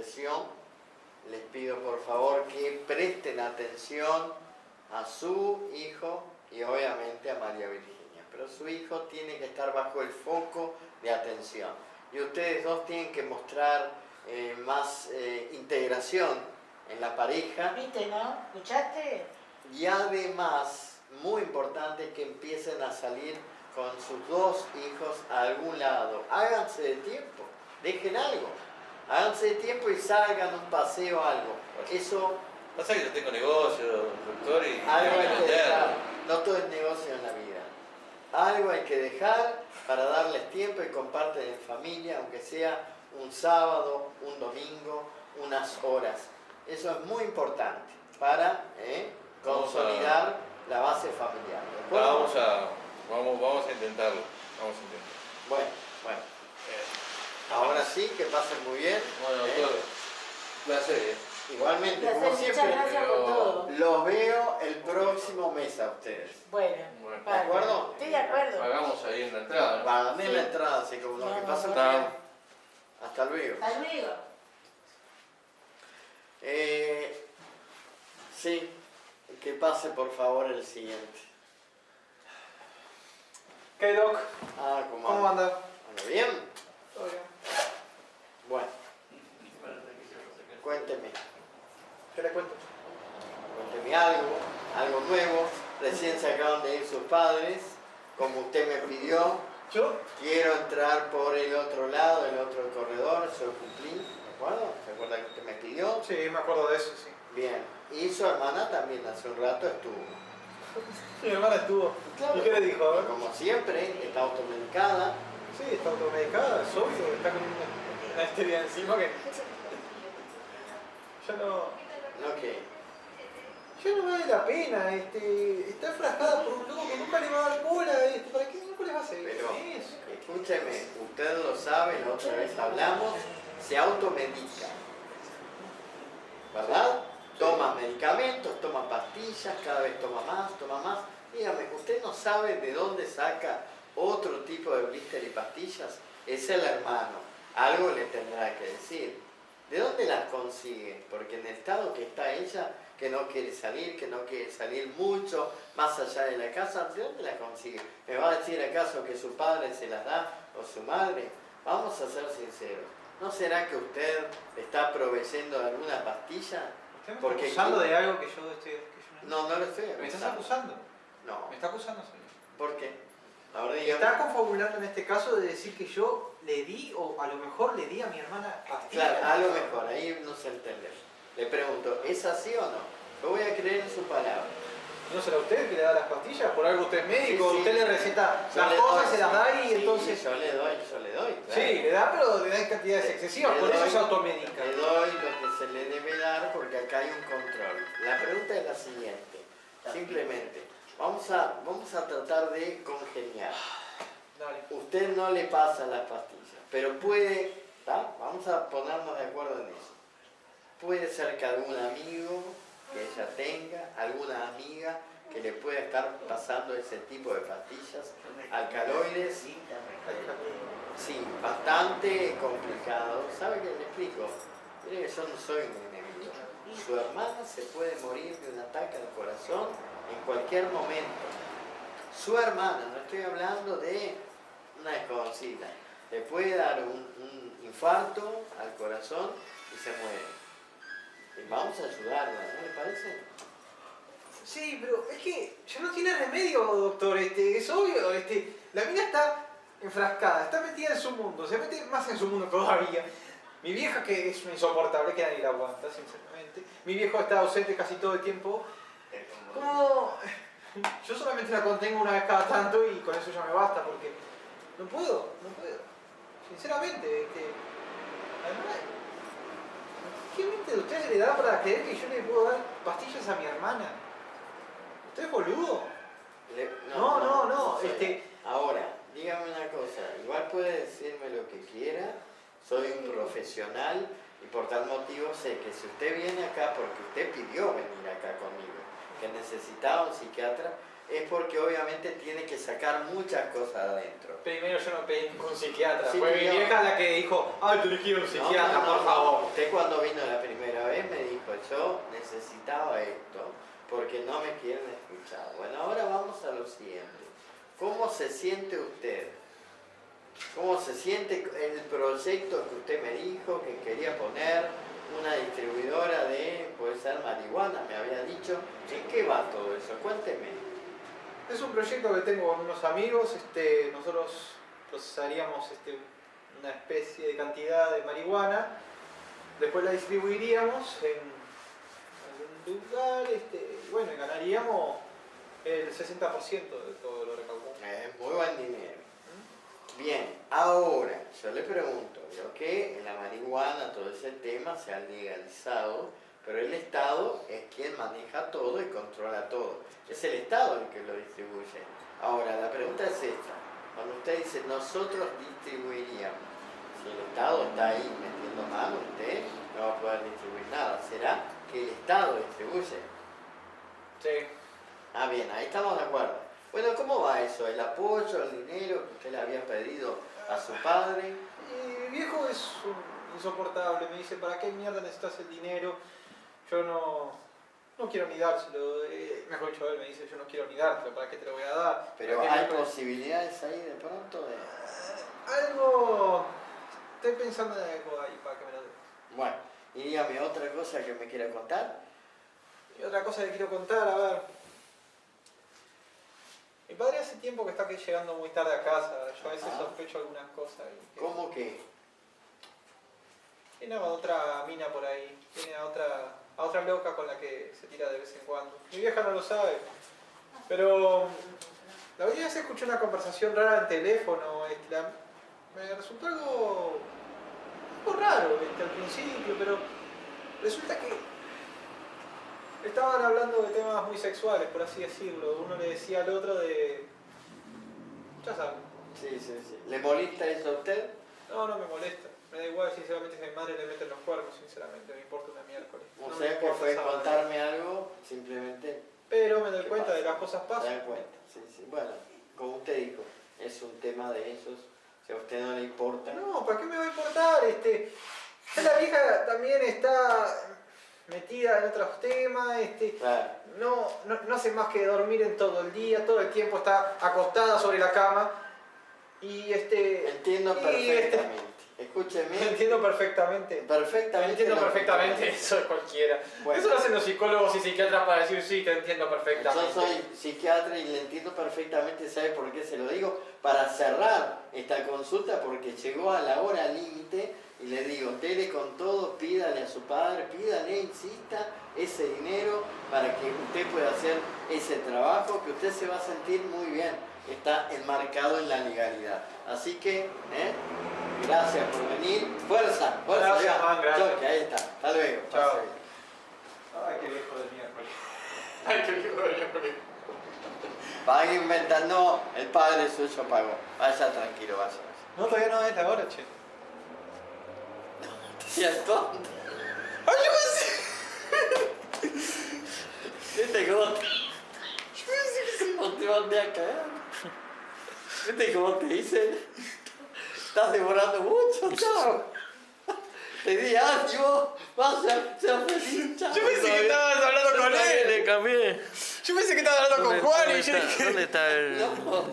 sesión, les pido por favor que presten atención a su hijo y obviamente a María Virginia. Pero su hijo tiene que estar bajo el foco de atención. Y ustedes dos tienen que mostrar más integración en la pareja. ¿Viste, no? ¿Escuchaste? Y además, muy importante, que empiecen a salir con sus dos hijos a algún lado. Háganse de tiempo, dejen algo. Háganse de tiempo y salgan un paseo, algo. Eso... Pasa que yo tengo negocio, doctor, y Algo hay tengo que que dejar. vender. No todo es negocio en la vida. Algo hay que dejar para darles tiempo y comparten en familia, aunque sea un sábado, un domingo, unas horas. Eso es muy importante para consolidar la base familiar. ¿De acuerdo? Vamos a intentarlo. Vamos a intentarlo. Bueno. Ahora sí, que pasen muy bien. Bueno, doctor, placer. Igualmente, Placer, como muchas siempre, gracias por todo. los veo el próximo mes a ustedes. Bueno, Bueno, vale. ¿de acuerdo? Estoy de acuerdo. Hagamos ahí en la entrada, ¿no? Para darme Sí. la entrada, así como lo que No, pasa. no, no. Hasta luego. Hasta luego. Sí, que pase por favor el siguiente. ¿Qué, Doc? ¿Cómo anda? ¿Anda bien? Todo bien. Bueno, cuénteme. ¿Qué le cuento? Cuénteme algo nuevo. Recién se acaban de ir sus padres, como usted me pidió. ¿Yo? Quiero entrar por el otro lado, el otro corredor, se lo cumplí, ¿de acuerdo? ¿Se acuerda que usted me pidió? Sí, me acuerdo de eso, sí. Bien. Y su hermana también hace un rato estuvo. Mi hermana estuvo. Claro. ¿Y qué le dijo? A ver. Como siempre, está automedicada. Sí, está automedicada, es obvio, está con una histeria encima que... Ya no... ¿No qué? Ya no vale la pena, está enfrascada por un loco que nunca le va a dar bola, ¿para qué nunca le va a hacer Pero, eso? escúcheme, usted lo sabe, la otra vez hablamos, se automedica. ¿Verdad? Toma medicamentos, toma pastillas, cada vez toma más. Dígame, ¿usted no sabe de dónde saca otro tipo de blister y pastillas? Es el hermano. Algo le tendrá que decir. ¿De dónde las consigue? Porque en el estado que está ella, que no quiere salir mucho más allá de la casa, ¿de dónde las consigue? ¿Me va a decir acaso que su padre se las da o su madre? Vamos a ser sinceros. ¿No será que usted está proveyendo alguna pastilla? ¿Usted me Porque está acusando aquí- de algo que yo no... No lo estoy ¿Me estás acusando. acusando? No. ¿Me está acusando, señor? ¿Por qué? Ahora dígame. Está confabulando en este caso de decir que yo le di, o a lo mejor le di a mi hermana pastillas. Claro, a lo mejor, ahí no se entiende. Le pregunto, ¿es así o no? Yo voy a creer en su palabra. ¿No será usted que le da las pastillas? Por algo usted es médico, Sí, usted sí. le receta Yo las le cosas, doy, se las da y sí, entonces... yo le doy, claro. Sí, le da, pero le da en cantidades excesivas, Le por eso doy- se automedica. Le doy lo que se le debe dar porque acá hay un control. La pregunta es la siguiente. Simplemente, vamos a tratar de congeniar. Dale. Usted no le pasa las pastillas, pero puede, ¿tá? Vamos a ponernos de acuerdo en eso. Puede ser que algún amigo que ella tenga, alguna amiga que le pueda estar pasando ese tipo de pastillas, alcaloides, sí, bastante complicado. ¿Sabe qué le explico? Mire que yo no soy un enemigo. Su hermana se puede morir de un ataque al corazón en cualquier momento. Su hermana, no estoy hablando de una desconocida, le puede dar un infarto al corazón y se muere. Y vamos a ayudarla, ¿no le parece? Sí, pero es que ya no tiene remedio, doctor, es obvio, la mina está enfrascada, está metida en su mundo, se mete más en su mundo todavía. Mi vieja, que es insoportable, que nadie la aguanta, sinceramente. Mi viejo está ausente casi todo el tiempo. Como... Yo solamente la contengo una vez cada tanto y con eso ya me basta, porque no puedo. Sinceramente, además, ¿qué mente de usted se le da para creer que yo le puedo dar pastillas a mi hermana? ¿Usted es boludo? No, soy- Ahora, dígame una cosa, igual puede decirme lo que quiera, soy un profesional y por tal motivo sé que si usted viene acá porque usted pidió venir acá conmigo, que necesitaba un psiquiatra, es porque obviamente tiene que sacar muchas cosas adentro. Primero yo no pedí con un psiquiatra. Sí, Fue mi no. vieja la que dijo, ay, tenés que ir a un psiquiatra, No, no, por no. favor. Usted cuando vino la primera vez me dijo, yo necesitaba esto porque no me quieren escuchar. Bueno, ahora vamos a lo siguiente. ¿Cómo se siente usted? ¿Cómo se siente el proyecto que usted me dijo que quería poner? Una distribuidora de, puede ser marihuana, me había dicho. ¿En qué va todo eso? Cuénteme. Es un proyecto que tengo con unos amigos. Nosotros procesaríamos una especie de cantidad de marihuana. Después la distribuiríamos en algún lugar. Bueno, y ganaríamos el 60% de todo lo recaudado. Es muy buen dinero. Bien, ahora yo le pregunto, yo que en la marihuana todo ese tema se ha legalizado, pero el Estado es quien maneja todo y controla todo. Es el Estado el que lo distribuye. Ahora, la pregunta es esta. Cuando usted dice, nosotros distribuiríamos, si el Estado está ahí metiendo mano, usted no va a poder distribuir nada. ¿Será que el Estado distribuye? Sí. Ah, bien, ahí estamos de acuerdo. Bueno, ¿cómo va eso? ¿El apoyo, el dinero que usted le había pedido a su padre? Y mi viejo es insoportable. Me dice, ¿para qué mierda necesitas el dinero? Yo no quiero ni dárselo. Mejor dicho, él me dice, yo no quiero ni dártelo. ¿Para qué te lo voy a dar? Pero hay posibilidades ahí de pronto de... Algo... Estoy pensando en algo ahí para que me lo dé. Bueno, y dígame otra cosa que me quiera contar. Y otra cosa que quiero contar, a ver. Mi padre hace tiempo que está llegando muy tarde a casa. Yo a veces Ajá. sospecho algunas cosas. ¿Cómo que? Tiene a otra mina por ahí. Tiene a otra loca con la que se tira de vez en cuando. Mi vieja no lo sabe. Pero la última vez escuché una conversación rara en teléfono. Me resultó algo raro al principio, pero resulta que estaban hablando de temas muy sexuales, por así decirlo. Uno le decía al otro de... Ya saben. Sí. ¿Le molesta eso a usted? No me molesta. Me da igual, sinceramente, si a mi madre le meten los cuernos, sinceramente. Me importa una miércoles. O No me sea que importa fue esa contarme algo, simplemente Pero me doy ¿Qué cuenta pasa? de las cosas se pasan. dan cuenta. Sí. Bueno, como usted dijo, es un tema de esos. Si a usted no le importa... No, ¿para qué me va a importar? La vieja también está metida en otros temas. Claro. No hace más que dormir en todo el día, todo el tiempo está acostada sobre la cama. Entiendo perfectamente. Escúcheme. Entiendo perfectamente. Perfectamente. Entiendo lo que perfectamente, usted eso es cualquiera. Bueno. Eso lo hacen los psicólogos y psiquiatras para decir sí, te entiendo dice. perfectamente. Yo soy psiquiatra y le entiendo perfectamente, ¿sabe por qué se lo digo? Para cerrar esta consulta porque llegó a la hora límite y le digo, dele con todo, pídale a su padre, pídale, insista, ese dinero para que usted pueda hacer ese trabajo, que usted se va a sentir muy bien, está enmarcado en la legalidad. Así que, gracias por venir, fuerza, Gracias, ya. Juan, gracias. Choque, ahí está, hasta luego. Chao. pase bien. Ay, qué viejo de miércoles. Ay, qué viejo de miércoles. Pague inventando, no, el padre suyo pagó. Vaya tranquilo, vaya. No, todavía no es la hora, che. Sí, es tonto. ¡Ay, yo pensé! ¿Viste cómo te... ¿Cómo te mandé a caer? ¿Viste cómo te dicen? Estás demorando mucho, chao. Te di ánimo, vaya, sea feliz, chao. Yo pensé que estabas hablando con él. Le cambié. Yo pensé que estabas hablando con Juan y yo dije... ¿Dónde está el...? No,